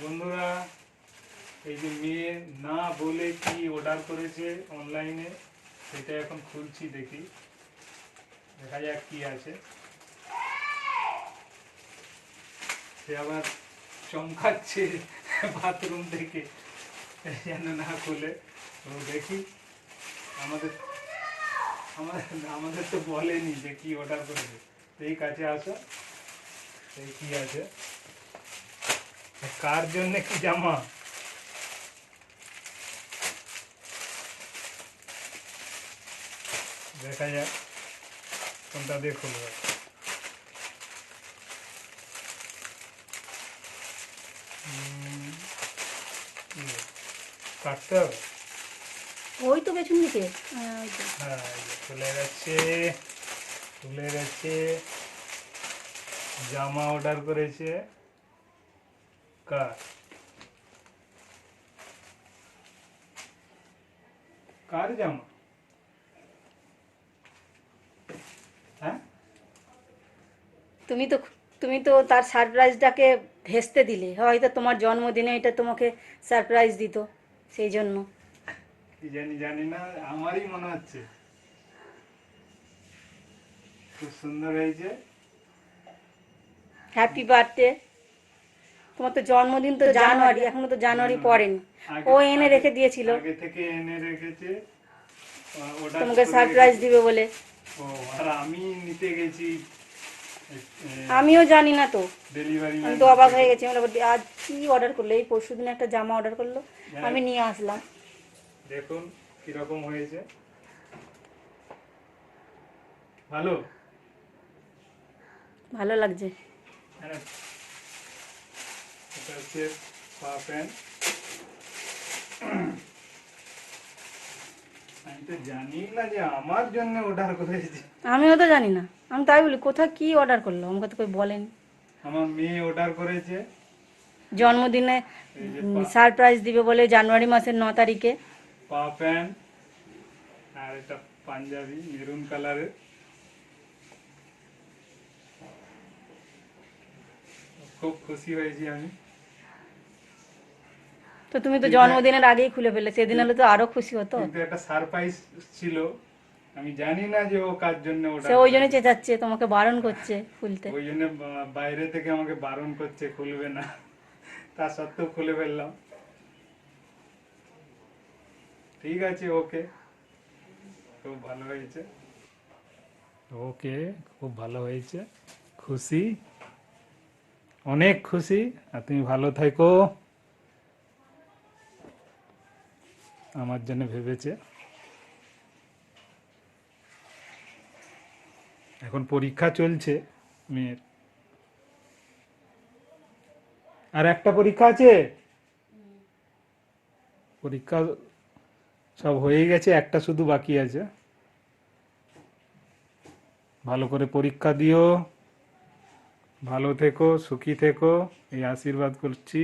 বন্ধুরা, এই যে মেয়ে না বলে কি অর্ডার করেছে অনলাইনে, সেটা এখন খুলছি, দেখি দেখা যাক কি আছে। সে আবার চমকাচ্ছে বাথরুম থেকে, যেন না খুলে। তো দেখি, আমাদের আমাদের আমাদের তো বলেনি যে কি অর্ডার করেছে। এই কাছে আসো, এই কি আছে, কার জন্য কি জামা। দেখা যাক কোনটা দিয়ে খুলবে। কাটতে হবে। ওই তো পেছন দিকে। হ্যাঁ, খুলে গেছে, খুলে গেছে। জামা অর্ডার করেছে। কার কার জামা? হ্যাঁ, তুমি তো তার সারপ্রাইজটাকে ভেস্তে দিলে, হয়তো তোমার জন্মদিনে এটা তোমাকে সারপ্রাইজ দিত, সেই জন্য। কি জানি, জানি না, আমারই মনে হচ্ছে খুব সুন্দর হয়েছে। Happy birthday. তোমার তো জন্মদিন তো জানুয়ারি, এখনো তো জানুয়ারি পড়েনি। ও এনে রেখে দিয়েছিল আগে থেকে এনে রেখেছে, অর্ডার তোমাকে করে সারপ্রাইজ রেখেছে। দিবে বলে। ও, আর আমি নিতে গেছি আমিও জানি না তো, ডেলিভারি আমি ম্যান তো অবাক থেকে। হয়ে গেছি। আমরা আজ কি অর্ডার করলো, এই পরশুদিন একটা জামা অর্ডার করলো, আমি নিয়ে আসলাম। দেখুন কিরকম হয়েছে। ভালো, ভালো লাগছে। হ্যাঁ। এটা হচ্ছে পা প্যান্ট। আমি তো জানি না যে আমার জন্য অর্ডার করেছে। আমিও তো জানি না, আমি তাই বলি কোথায় কি অর্ডার করলো, আমাকে তো কেউ বলেনি। আমার মেয়ে অর্ডার করেছে। জন্মদিনে এই যে সারপ্রাইজ দিবে বলে, জানুয়ারি মাসের 9 তারিখে। পা প্যান্ট আর এটা পাঞ্জাবি মেরুন কালারের। খুব খুশি হয়েছি আমি। তো তুমি তো কিন্তু জন্মদিনের আগেই খুলে ফেলে, সেদিন হলে তো আরো খুশি হতো। কিন্তু একটা সারপ্রাইজ ছিল, আমি জানি না যে ও কার জন্য সে অর্ডার ওই জন্য করেছে। চেঁচাচ্ছে, তোমাকে বারণ করছে খুলতে। ওই জন্য বাইরে থেকে আমাকে বারণ করছে, খুলবে না। তা সত্ত্বেও খুলে ফেললাম। ঠিক আছে, ওকে, খুব ভালো হয়েছে। ওকে, খুব ভালো হয়েছে, খুশি, অনেক খুশি। আর তুমি ভালো থেকো, আমার জন্য ভেবেছে। এখন পরীক্ষা চলছে মেয়ের, আর একটা পরীক্ষা আছে। পরীক্ষা সব হয়ে গেছে, একটা শুধু বাকি আছে। ভালো করে পরীক্ষা দিও, ভালো থেকো, সুখী থেকো, এই আশীর্বাদ করছি।